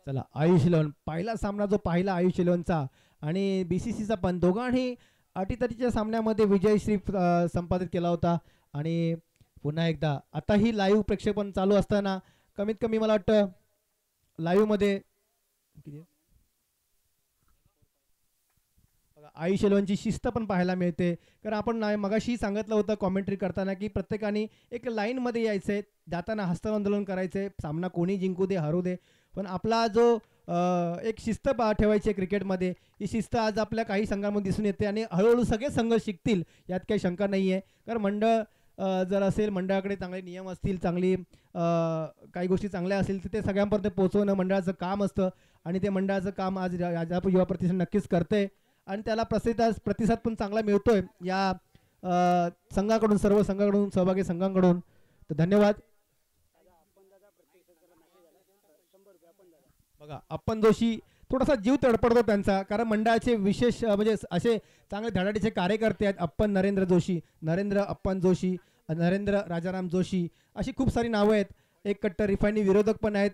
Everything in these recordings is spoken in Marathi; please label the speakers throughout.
Speaker 1: चला आयुष इलेव्हन पहिला सामना जो पाहिला आयुष इलेव्हनचा आणि बीसीसीचा पण दोघांनी अटीतटीच्या सामन्यामध्ये विजयश्री संपादित केला होता. आणि पुन्हा एकदा आता ही लाईव्ह प्रेक्षेपण चालू असताना कमीत कमी मला वाटतं लाईव्हमध्ये आयुष इलेव्हनची शिस्त पण पाहायला मिळते. कारण आपण मगाशी सांगितलं होतं कॉमेंट्री करताना की प्रत्येकाने एक लाईनमध्ये यायचं आहे, जाताना हस्तांदोलन करायचं आहे, सामना कोणी जिंकू दे हरू दे, पण आपला जो एक शिस्त ठेवायची आहे क्रिकेटमध्ये, ही शिस्त आज आपल्या काही संघांमध्ये दिसून येते आणि हळूहळू सगळे संघ शिकतील यात काही शंका नाही आहे. कारण मंडळ जर असेल, मंडळाकडे चांगले नियम असतील, चांगली काही गोष्टी चांगल्या असतील तर ते सगळ्यांपर्यंत पोहोचवणं मंडळाचं काम असतं आणि ते मंडळाचं काम आज राजापूर युवा प्रतिष्ठान नक्कीच करते आणि त्याला प्रतिसाद पण चांगला मिळतोय या संघाकडून, सर्व संघाकडून, सहभागी संघांकडून. तर धन्यवाद. बघा अप्पन जोशी थोडासा जीव तडपडतो त्यांचा, कारण मंडळाचे विशेष म्हणजे असे चांगले धडाडीचे कार्यकर्ते आहेत. अप्पन नरेंद्र जोशी, नरेंद्र अप्पन जोशी, नरेंद्र राजाराम जोशी, अशी खूप सारी नावं आहेत. एक कट्टर रिफायनी विरोधक पण आहेत,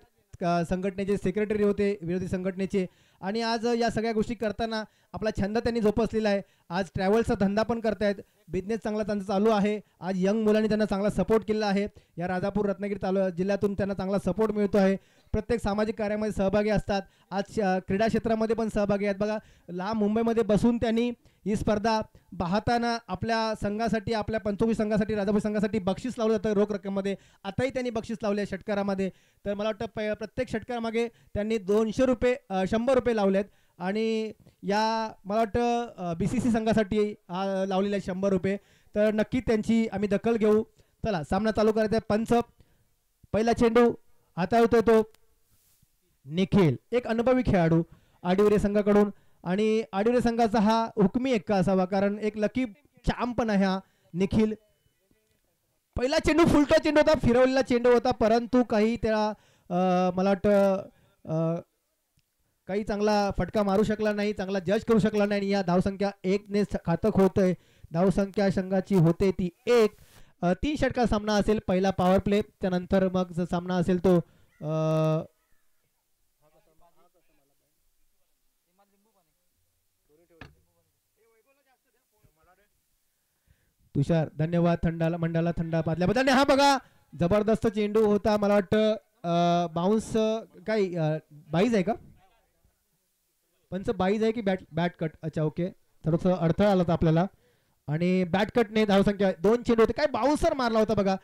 Speaker 1: संघटनेचे सेक्रेटरी होते विरोधी संघटनेचे. आणि आज या सगळ्या गोष्टी करताना आपला छंद त्यांनी जोपासलेला आहे. आज ट्रॅव्हल्सचा धंदा पण करतायत, बिझनेस चांगला त्यांचा चालू आहे. आज यंग मुलांनी त्यांना चांगला सपोर्ट केला आहे. या राजापूर रत्नागिरी जिल्ह्यातून त्यांना चांगला सपोर्ट मिळतो आहे. प्रत्येक सामाजिक कार्यामध्ये सहभागी असतात. आज क्रीडा क्षेत्रामध्ये पण सहभागी आहेत. बघा लांब मुंबईमध्ये बसून त्यांनी ही स्पर्धा पाहताना आपल्या संघासाठी, आपल्या पंचोबी संघासाठी, राजापूर संघासाठी बक्षीस लावलं जातं रोख रकमेमध्ये. आताही त्यांनी बक्षीस लावले आहे षटकारामध्ये. तर मला वाटतं प्रत्येक षटकारामागे त्यांनी 200 रुपये 100 रुपये लावलेत. आणि या मला वाटतं BCC संघासाठी लावलेले आहे 100 रुपये. तर नक्की त्यांची आम्ही दखल घेऊ. चला सामना चालू करायचा आहे. पंच पहिला चेंडू हाताळतोय तो निखिल, एक अनुभवी खेळाडू आडिवरे संघाकडून. आणि आडिवरे संघाचा हा हुकमी एक्का असावा, कारण एक लकी चाम पण आहे हा निखिल. पहिला चेंडू फुलटा चेंडू होता, फिरवलेला चेंडू होता, परंतु काही त्याला मला वाटतं काही चांगला फटका मारू शकला नाही, चांगला जज करू शकला नाही. या धावसंख्या 1ने खातं खोलतंय. धावसंख्या संघाची होते ती 1. 3 षटकार सामना असेल. पहिला पॉवर प्ले, त्यानंतर मग जो सामना असेल तो तुषार धन्यवाद थंडाला मंडाला थंडा पाजल्याबद्दल. हा बघा जबरदस्त चेंडू होता. मला वाटतं बाउन्स काही बाईज आहे का, पंच बाईज आहे की बॅट कट? अच्छा ओके, थोडंसं अडथळा आला होता आपल्याला. आणि बॅट कटने धावसंख्या 2 चेंडू होते. काय बाउन्सर मारला होता बघा.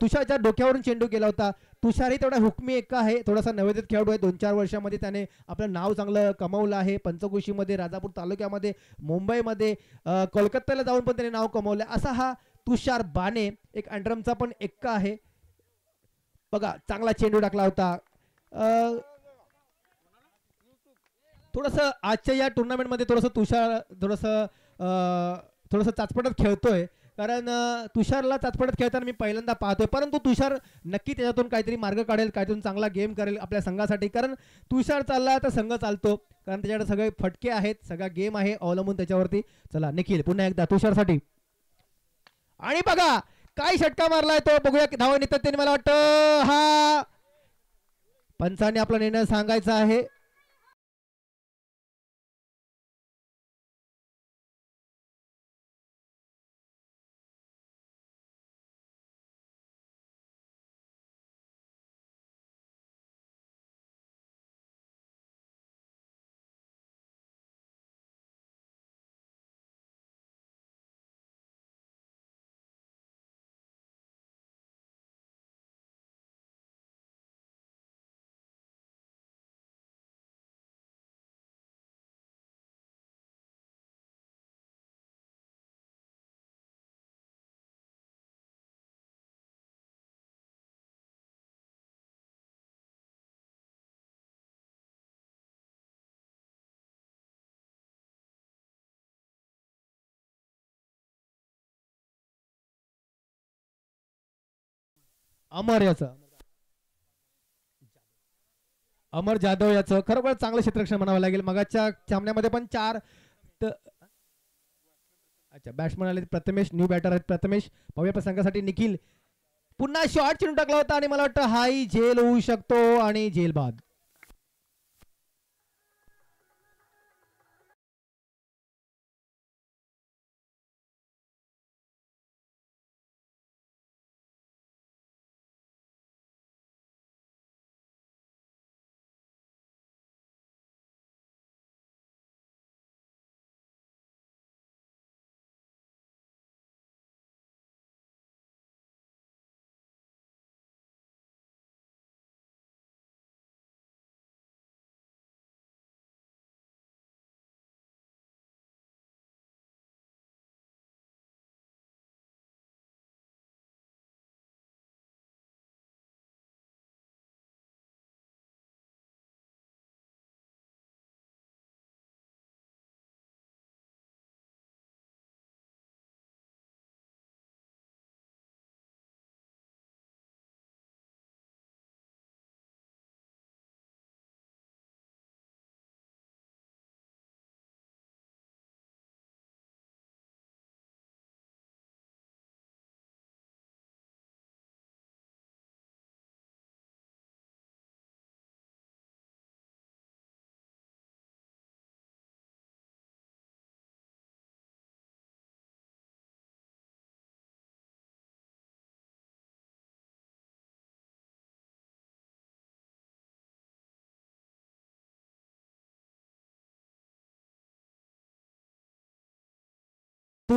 Speaker 1: तुषारच्या डोक्यावरून चेंडू गेला होता. तुषारही तेवढा हुकमी एक्का आहे, थोडासा नवोदित खेळाडू आहे. 2-4 वर्षामध्ये त्याने आपलं नाव चांगलं कमवलं आहे. पंचक्रोशीमध्ये, राजापूर तालुक्यामध्ये, मुंबईमध्ये, कोलकात्याला जाऊन पण त्याने नाव कमवलं. असा हा तुषार बाने एक अंडरमचा पण एक्का आहे. बघा चांगला चेंडू टाकला होता. थोडंसं आजच्या या टुर्नामेंटमध्ये तुषार थोडंसं चाचपटत खेळतोय, कारण तुषारला चाचपटत खेळताना मी पहिल्यांदा पाहतोय. परंतु तुषार नक्की त्याच्यातून काहीतरी मार्ग काढेल, काहीतरी चांगला गेम करेल आपल्या संघासाठी. कारण तुषार चालला तर संघ चालतो, कारण त्याच्याकडे सगळे फटके आहेत, सगळा गेम आहे अवलंबून त्याच्यावरती. चला निखिल पुन्हा एकदा तुषारसाठी. आणि बघा काय षटका मारलाय तो, बघूया धावा नेतात त्यांनी. मला वाटतं हा पंचाने आपला निर्णय सांगायचा आहे. अमर जाधव याचं खरोखर चांगलं क्षेत्ररक्षण म्हणावं लागेल. मगाच्या सामन्यामध्ये पण 4. अच्छा बॅट्समन आले प्रथमेश, न्यू बॅटर आहेत प्रथमेश. भव्य प्रसंगासाठी निखिल पुन्हा शॉट चेंडू टाकला होता आणि मला वाटतं हाही झेल होऊ शकतो आणि झेल बाद.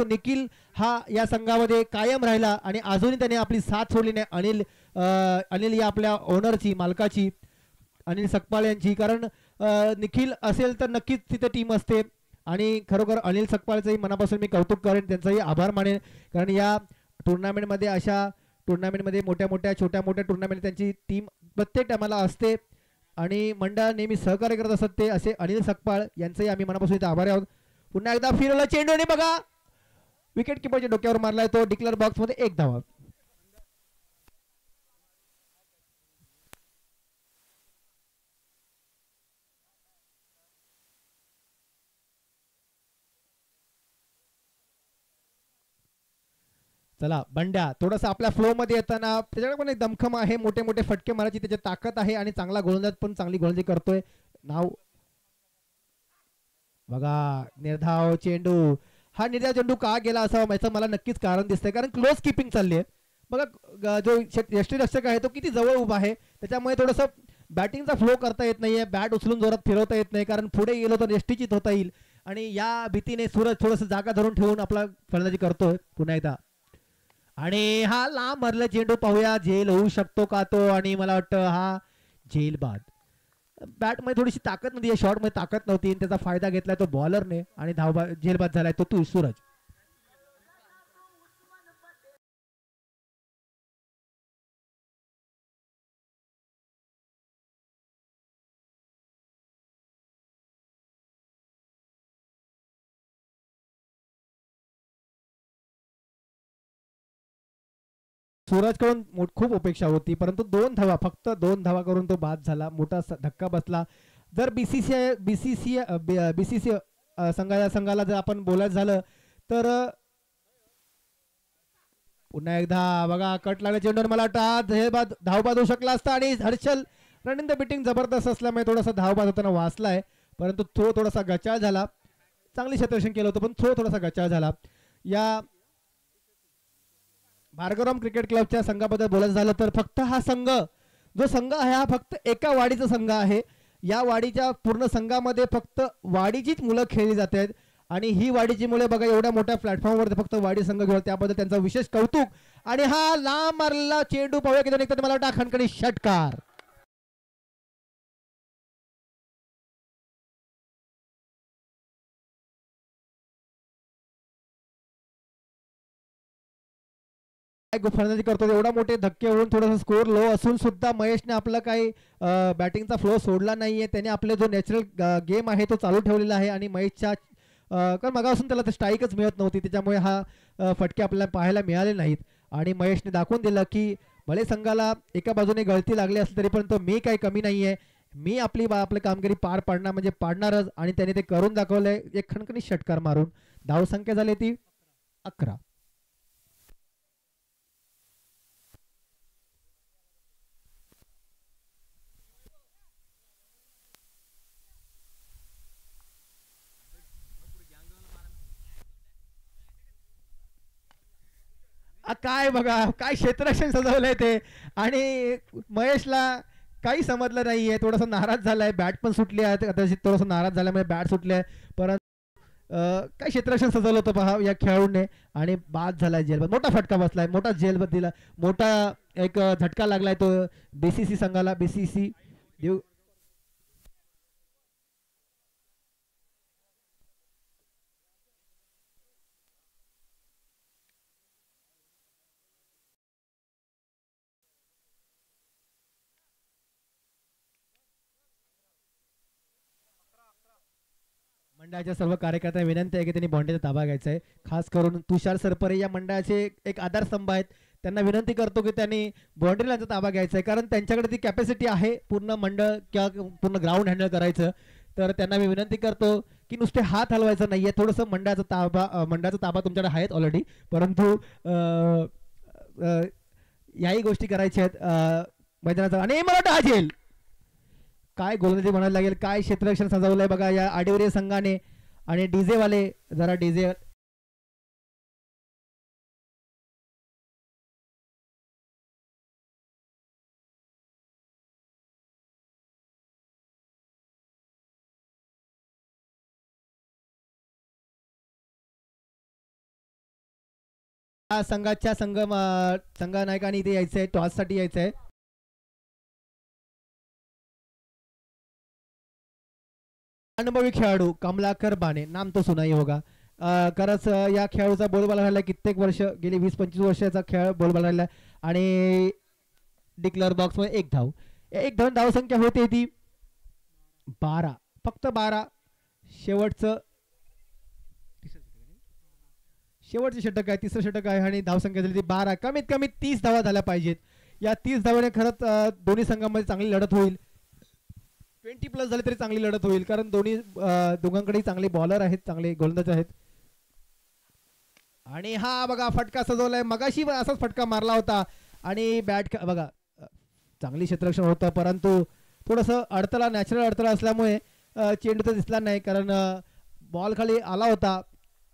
Speaker 1: परंतु निखिल हा या संघामध्ये कायम राहिला आणि अजूनही त्याने आपली साथ सोडली नाही. अनिल या आपल्या ओनरची, मालकाची, अनिल सकपाळ यांची. कारण निखिल असेल तर नक्कीच तिथे टीम असते आणि खरोखर अनिल सकपाळचंही मनापासून मी कौतुक करेन, त्यांचाही आभार मानेन. कारण या टुर्नामेंटमध्ये, अशा टुर्नामेंटमध्ये, मोठ्या मोठ्या छोट्या मोठ्या टुर्नामेंट त्यांची टीम प्रत्येक टायमाला असते आणि मंडळ नेहमी सहकार्य करत असत. ते असे अनिल सकपाळ यांचंही आम्ही मनापासून इथे आभारी आहोत. पुन्हा एकदा फिरवला चेंडू आणि बघा विकेट किपरच्या डोक्यावर मारलाय तो, डिक्लेअर बॉक्स मध्ये 1 धावा. चला बंड्या थोडासा आपल्या फ्लो मध्ये येताना, त्याच्याकडे पण एक दमखम आहे, मोठे मोठे फटके मारायची त्याची ताकद आहे आणि चांगला गोलंदाज पण चांगली गोलंदाजी करतोय. नाव बघा, निर्धाव चेंडू. हा निर्धाव चेंडू का गेला असावा याचं मला नक्कीच कारण दिसतंय, कारण क्लोज किपिंग चालली आहे. बघा जो यष्टीरक्षक आहे तो किती जवळ उभा आहे, त्याच्यामुळे थोडंसं बॅटिंगचा फ्लो करता येत नाहीये, बॅट उचलून जोरात फिरवता येत नाही, कारण पुढे गेलो तर यष्टीचित होता येईल. आणि या भीतीने सूरज थोडंसं जागा धरून ठेवून आपला फलंदाजी करतोय पुन्हा एकदा. आणि हा लांब मारला चेंडू, पाहूया झेल होऊ शकतो का तो. आणि मला वाटतं हा झेल बाद. बॅटमध्ये थोडीशी ताकद नव्हती, शॉटमध्ये ताकद नव्हती, त्याचा फायदा घेतलाय तो बॉलरने आणि धावबा झेलबाद झालाय तो तू सूरज. सूरज कडून खूप अपेक्षा होती, परंतु 2 धावा, फक्त 2 धावा करून तो बाद झाला. मोठा धक्का बसला. जर बीसीसीआय संघाला जर आपण बोलायचं झालं तर पुन्हा एकदा बघा कट लागला चेंडूवर, मला वाटतं हे बाद धावबाद होऊ शकला असता. आणि हर्षल रनिंग द बिटिंग जबरदस्त असल्यामुळे थोडासा धावबाद होताना वाचलाय, परंतु तो थोडासा गचाळ झाला. चांगली क्षेत्ररक्षण केलं होतं पण थोडासा गचाळ झाला. या भार्गवराम क्रिकेट क्लबच्या संघाबद्दल बोलायचं झालं तर फक्त हा संघ, जो संघ आहे हा फक्त एका वाडीचा संघ आहे. या वाडीच्या पूर्ण संघामध्ये फक्त वाडीचीच मुलं खेळली जात आहेत आणि ही वाडीची मुले बघा एवढ्या मोठ्या प्लॅटफॉर्मवर फक्त वाडी संघ घेऊन, त्याबद्दल त्यांचा विशेष कौतुक. आणि हा लांब मारलेला चेंडू पाहूया की निघतात, मला वाटतं खणखणी षटकार. फलंदाजी करतो, एवढा मोठे धक्के होऊन थोडासा स्कोर लो असून सुद्धा महेशने आपला काही बॅटिंगचा फ्लो सोडला नाहीये. त्याने आपले जो नॅचरल गेम आहे तो चालू ठेवलेला आहे आणि महेशच्या कारण मगापासून त्याला स्ट्राईकच मिळत नव्हती, त्याच्यामुळे हा फटके आपल्याला पाहायला मिळाले नाहीत. आणि महेशने दाखवून दिलं की भले संघाला एका बाजूने गळती लागली असली तरी पण तो मी काही कमी नाहीये, मी आपली कामगिरी पार पाडणार म्हणजे पाडणारच. आणि त्याने ते करून दाखवलंय, एक खणखणी षटकार मारून. धावसंख्या झाली ती 11. काय बघा काय क्षेत्ररक्षण सजवलंय ते. आणि महेशला काही समजलं नाहीये, थोडासा नाराज झालाय, बॅट पण सुटली आहे कदाचित, थोडासा नाराज झाल्यामुळे बॅट सुटली आहे. परंतु काय क्षेत्ररक्षण सजवलं होतं पहा या खेळाडूने आणि बाद झालाय, जेलबाद. मोठा फटका बसलाय, मोठा जेलबाद दिला, मोठा एक झटका लागलाय तो बीसीसी संघाला. बीसीसी मंडळाच्या सर्व कार्यकर्त्यांना विनंती आहे की त्यांनी बॉन्डेचा ताबा घ्यायचा आहे. खास करून तुषार सरपरे या मंडळाचे एक आधारस्तंभ आहेत, त्यांना विनंती करतो की त्यांनी बॉन्ड्रीला ताबा घ्यायचा आहे, कारण त्यांच्याकडे ती कॅपॅसिटी आहे पूर्ण मंडळ किंवा पूर्ण ग्राउंड हँडल करायचं. तर त्यांना मी विनंती करतो की नुसते हात हलवायचं नाहीये, थोडंसं मंडळाचा ताबा तुमच्याकडे आहेत ऑलरेडी, परंतु याही गोष्टी करायच्या आहेत मैदानाचा. आणि मला वाटतं हा झेल, काय गोलंदाजी म्हणायला लागेल, काय क्षेत्ररक्षण सजवलंय बघा या आडिवरे संघाने. आणि डीजे वाले जरा डीजे या संघाच्या संघनायकाने इथे यायचं आहे, टॉससाठी यायचं आहे. अनुभवी खेळाडू कमलाकर बाने, नाम तो सुनाई होगा. खरंच या खेळाडूचा बोलबाला राहिला कित्येक वर्ष, गेली 20-25 वर्षाचा खेळ बोलबाला राहिला. आणि डिक्लेअर बॉक्समध्ये एक धाव. एक धाव संख्या होते ती 12, फक्त 12. शेवटचं षटक आहे, तिसरं षटक आहे आणि धावसंख्या झाली ती 12. कमीत कमी 30 धावा झाल्या पाहिजेत. या 30 धावाने खरंच दोन्ही संघांमध्ये चांगली लढत होईल. 20+ झाले तरी चांगली लढत होईल, कारण दोघांकडे चांगले बॉलर आहेत, चांगले गोलंदाज आहेत. आणि हा बघा फटका सजवलाय, मगाशी असाच फटका मारला होता. आणि बॅट बघा चांगली क्षेत्ररक्षण होतं, परंतु थोडंसं अडथळा, नॅचरल अडथळा असल्यामुळे चेंडू तर दिसला नाही. कारण बॉल खाली आला होता,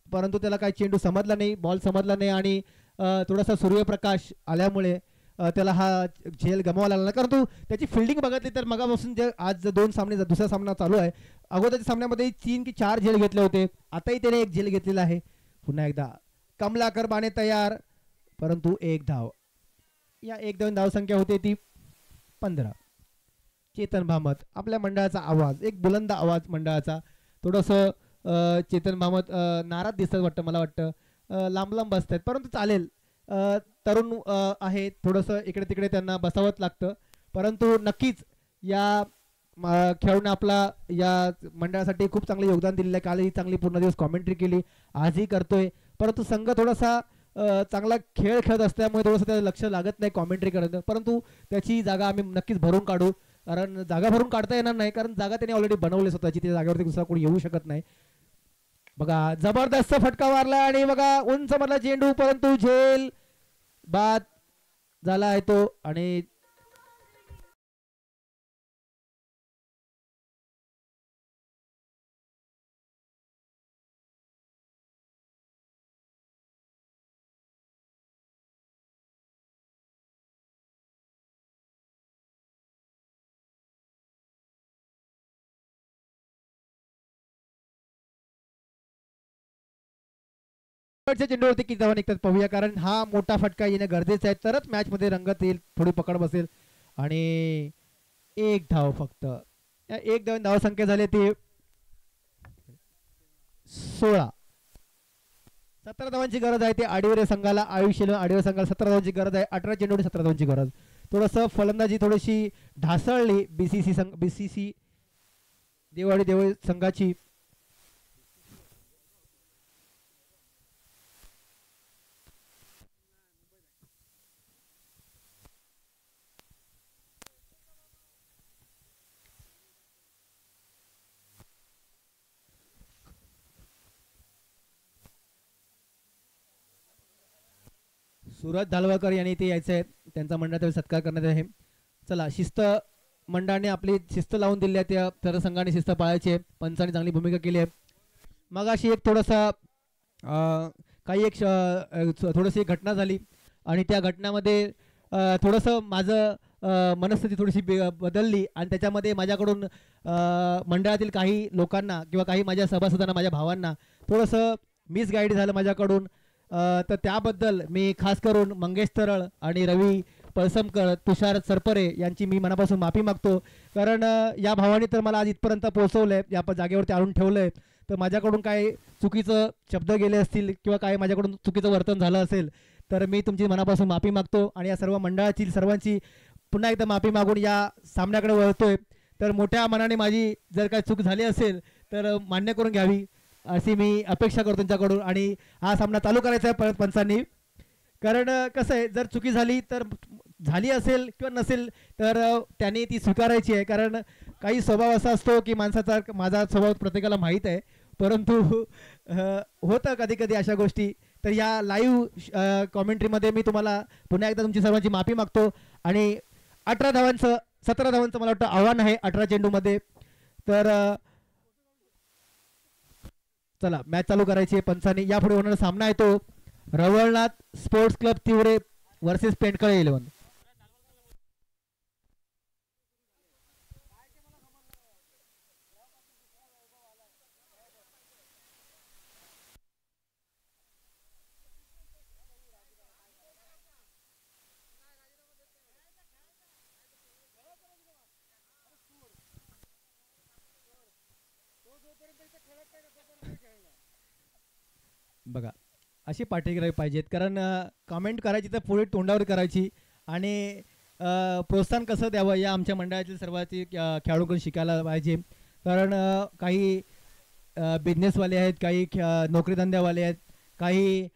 Speaker 1: परंतु त्याला काही चेंडू समजला नाही, बॉल समजला नाही. आणि थोडासा सूर्यप्रकाश आल्यामुळे त्याला हा झेल गमवायला लागला. कारण तू त्याची फिल्डिंग बघितली तर मगापासून जे आज 2 सामने, दुसरा सामना चालू आहे, अगोदरच्या सामन्यामध्ये 3 की 4 झेल घेतले होते, आताही त्याने एक झेल घेतलेला आहे. पुन्हा एकदा कमलाकर बाने तयार, परंतु एक धाव. या 1-2 धावसंख्या होते ती 15. चेतन भामत, आपल्या मंडळाचा आवाज, एक बुलंद आवाज मंडळाचा. थोडंसं चेतन भामत नाराज दिसतात वाटतं, मला वाटतं लांब लांब बसत आहेत, परंतु चालेल. तरुण आहे, थोडंसं इकडे तिकडे त्यांना बसावंच लागतं, परंतु नक्कीच या खेळून आपला या मंडळासाठी खूप चांगलं योगदान दिलेलं आहे. कालही चांगली पूर्ण दिवस कॉमेंट्री केली, आजही करतोय, परंतु संघ थोडासा चांगला खेळ खेळत असल्यामुळे थोडंसं त्याचं लक्ष लागत नाही कॉमेंट्री करत, परंतु त्याची जागा आम्ही नक्कीच भरून काढू. कारण जागा भरून काढता येणार नाही, कारण जागा त्याने ऑलरेडी बनवली स्वतःची, त्या जागेवरती दुसरा कोणी येऊ शकत नाही. बघा जबरदस्त फटका मारला आणि बघा उंच मधला चेंडू, परंतु झेल बाद झाला आहे तो. आणि चेंडूवरती किती धावा निघतात पाहूया, कारण हा मोठा फटका येणं गरजेचं आहे, तरच मॅच मध्ये रंगत येईल, थोडी पकड बसेल. आणि एक धाव फक्त. या 1-2 धावसंख्या झाली ती 16. 17 धावांची गरज आहे. ते आडिवरे संघाला, आडिवरे संघाला 17 धावांची गरज आहे. 18 चेंडूवर 17 धावांची गरज. थोडंसं फलंदाजी थोडीशी ढासळली बीसीसी देवळी संघाची. सूरज धालवाकर यांनी ते यायचं आहे, त्यांचा मंडळाचा सत्कार करण्यात आहे. चला, शिस्त मंडळाने आपली शिस्त लावून दिली आहे, त्या सर्व संघाने शिस्त पाळायची आहे. पंचांनी चांगली भूमिका केली आहे. मग अशी एक थोडासा काही एक थोडीशी घटना झाली आणि त्या घटनामध्ये थोडंसं माझं मनस्थिती थोडीशी बदलली आणि त्याच्यामध्ये माझ्याकडून मंडळातील काही लोकांना किंवा काही माझ्या सभासदांना, माझ्या भावांना थोडंसं मिसगाईड झालं माझ्याकडून. तर त्याबद्दल मी खास करून मंगेश तरळ आणि रवी पळसमकर, तुषार सरपरे यांची मी मनापासून माफी मागतो. कारण या भावाने तर मला आज इथपर्यंत पोहोचवलं आहे, या जागेवरती आणून ठेवलं आहे. तर माझ्याकडून काही चुकीचं शब्द गेले असतील किंवा काही माझ्याकडून चुकीचं वर्तन झालं असेल तर मी तुमची मनापासून माफी मागतो. आणि या सर्व मंडळाची सर्वांची पुन्हा एकदा माफी मागून या सामन्याकडे वळतोय. तर मोठ्या मनाने माझी जर काही चूक झाली असेल तर मान्य करून घ्यावी अशी मी अपेक्षा करतो त्यांच्याकडून. आणि हा सामना चालू करायचा आहे परत पंचांनी. कारण कसं आहे, जर चुकी झाली तर झाली असेल किंवा नसेल तर त्यांनी ती स्वीकारायची आहे. कारण काही स्वभाव असा असतो की माणसाचा, माझा स्वभाव प्रत्येकाला माहीत आहे, परंतु होतं कधी कधी अशा गोष्टी. तर या लाईव्ह कॉमेंट्रीमध्ये मी तुम्हाला पुन्हा एकदा तुमची सर्वांची माफी मागतो. आणि 17 धावांचं मला वाटतं आव्हान आहे 18 चेंडूमध्ये. तर चला, मॅच चालू करायची आहे पंचांनी. यापुढे होणारा सामना आहे तो Ravalnath sports club Tiware versus Pendkale 11. बघा अशी पाठीराखी पाहिजेत, कारण कमेंट करायची तर पुढे तोंडावर करायची आणि प्रोत्साहन कसं द्यावं या आमच्या मंडळातील सर्वांची खेळाडूकडून शिकायला पाहिजे. कारण काही बिझनेसवाले आहेत, काही नोकरीधंद्यावाले आहेत, काही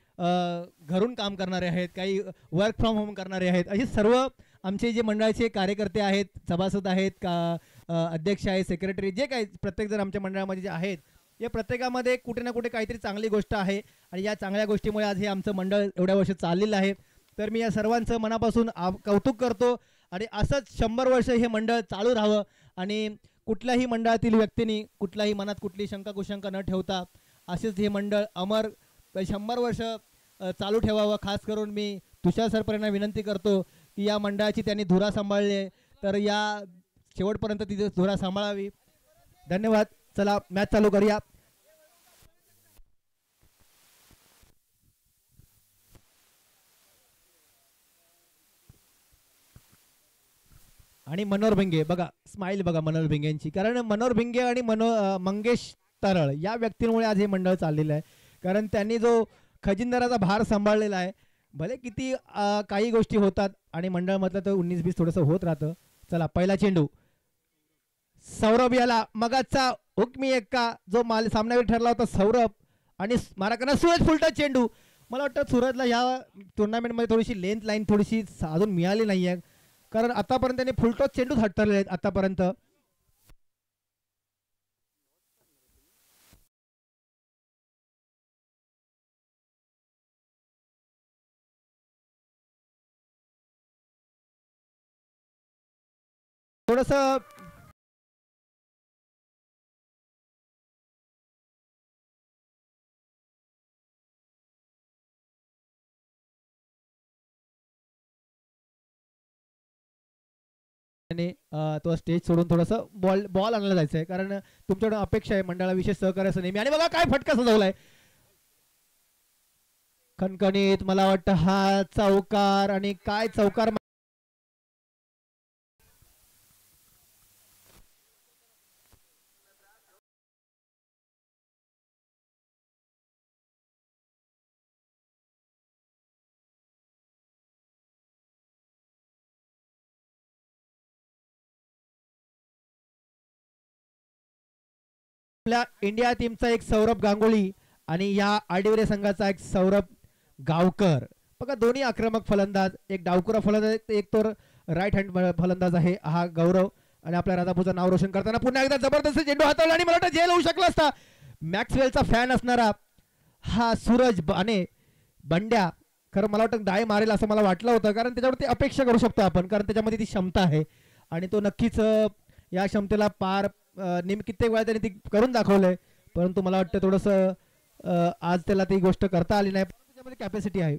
Speaker 1: घरून काम करणारे आहेत, काही वर्क फ्रॉम होम करणारे आहेत. असे सर्व आमचे जे मंडळाचे कार्यकर्ते आहेत, सभासद आहेत, का अध्यक्ष आहेत, सेक्रेटरी, जे काही प्रत्येकजण आमच्या मंडळामध्ये जे आहेत, या प्रत्येकामध्ये कुठे ना कुठे काहीतरी चांगली गोष्ट आहे आणि या चांगल्या गोष्टीमुळे आज हे आमचं मंडळ एवढ्या वर्ष चाललेलं आहे. तर मी या सर्वांचं मनापासून कौतुक करतो आणि असंच 100 वर्ष हे मंडळ चालू राहावं आणि कुठल्याही मंडळातील व्यक्तींनी कुठल्याही मनात कुठली शंका कुशंका न ठेवता असेच हे मंडळ अमर 100 वर्ष चालू ठेवावं. खास करून मी तुषार सरपर्यंत विनंती करतो की या मंडळाची त्यांनी धुरा सांभाळली तर या शेवटपर्यंत ती धुरा सांभाळावी. धन्यवाद. चला मॅच चालू करूया. आणि मनोहर भिंगे बघा, स्माईल बघा मनोहर भिंगेंची, कारण मनोहर भिंगे आणि मंगेश तरळ या व्यक्तींमुळे आज हे मंडळ चाललेलं आहे. कारण त्यांनी जो खजिनदाराचा भार सांभाळलेला आहे, भले किती काही गोष्टी होतात आणि मंडळ म्हटलं तर 19-20 थोडंसं होत राहतं. चला पहिला चेंडू सौरभ याला मगाचा हुकमी एक्का जो सामन्यावर ठरला होता सौरभ आणि मारा करणार सूरज फुलटा चेंडू. मला वाटतं सूरजला ह्या टुर्नामेंटमध्ये थोडीशी लेंथ लाईन थोडीशी अजून मिळाली नाही आहे, कारण आतापर्यंत त्यांनी फुलटॉस चेंडूच हटवलेले आहेत आतापर्यंत. थोडस तो स्टेज सोडून थोडंसं बॉल आणायला जायचं आहे, कारण तुमच्याकडून अपेक्षा आहे मंडळाला विशेष सहकार्याचं नेहमी. आणि बघा काय फटका सजवलाय खणखणीत. मला वाटतं हा चौकार आणि काय चौकार. आपल्या इंडिया टीमचा एक सौरभ गांगुली आणि या आडिवरे संघाचा एक सौरभ गावकर. बघा दोन्ही आक्रमक फलंदाज, एक डावकुरा फलंदाज, एक तो राईट हँड फलंदाज आहे हा गौरव. आणि आपल्या राधापूरचं नाव रोशन करताना पुन्हा एकदा जबरदस्त चेंडू हाताळला आणि मला वाटतं जेल होऊ शकला असता. मॅक्सवेलचा फॅन असणारा हा सूरज बंड्या खरं मला वाटतं डाय मारेल असं मला वाटलं होतं, कारण त्याच्यावरती अपेक्षा करू शकतो आपण, कारण त्याच्यामध्ये ती क्षमता आहे आणि तो नक्कीच या क्षमतेला पार कित्येक वेळा त्यांनी ती करून दाखवलंय. परंतु मला वाटतं थोडंसं आज त्याला ती गोष्ट करता आली नाही, त्याच्यामध्ये कॅपॅसिटी आहे.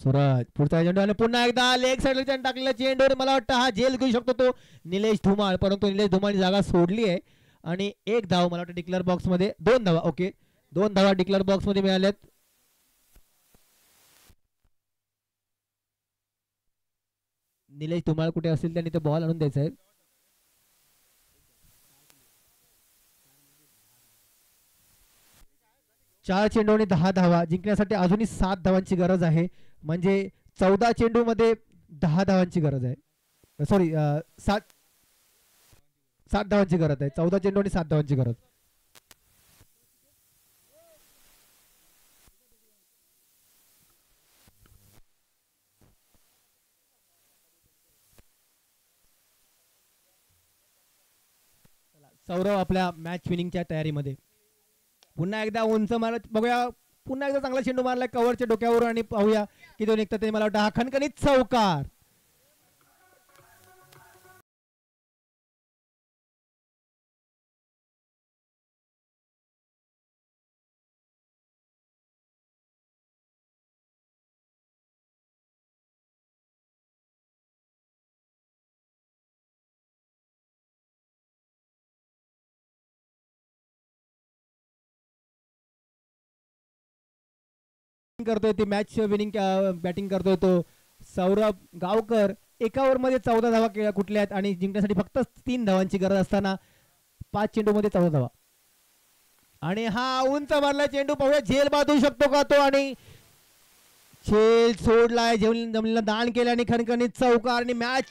Speaker 1: सूरज पुढचा चेंडू आणि पुन्हा एकदा लेग साईडला टाकलेला चेंडू. मला वाटतं हा जेल घेऊ शकतो तो निलेश धुमाळ, परंतु निलेश धुमाळी जागा सोडली आहे आणि एक धाव मला वाटतं डिक्लेअर बॉक्स मध्ये. 2 धावा, ओके 2 धावा डिक्लेअर बॉक्स मध्ये मिळाल्यात. निलेश धुमाळ कुठे असेल त्यांनी ते बॉल आणून द्यायचा आहे. 4 चेंडू आणि 10 धावा जिंकण्यासाठी अजूनही 7 धावांची गरज आहे. म्हणजे 14 चेंडू मध्ये 10 धावांची गरज आहे. सॉरी 7 धावांची गरज आहे. 14 चेंडू आणि 7 धावांची गरज. सौरव आपल्या मॅच विनिंगच्या तयारीमध्ये. पुन्हा एकदा उंच मारत बघूया, पुन्हा एकदा चांगला चेंडू मारलाय कव्हरच्या डोक्यावर आणि पाहूया किती निघतात ते. मला वाटतं हा खणखणीत चौकार. करतोय ती मॅच विनिंग बॅटिंग करतोय तो सौरभ गावकर. एका ओव्हरमध्ये 14 धावा कुठल्या आहेत आणि जिंकण्यासाठी फक्त 3 धावांची गरज असताना 5 चेंडूमध्ये 14 धावा. आणि हा उंच मारला चेंडू, पाहूया झेल बांधू शकतो का तो, आणि झेल सोडलाय, जमलीला दान केल्याने खणखणीत चौकार आणि मॅच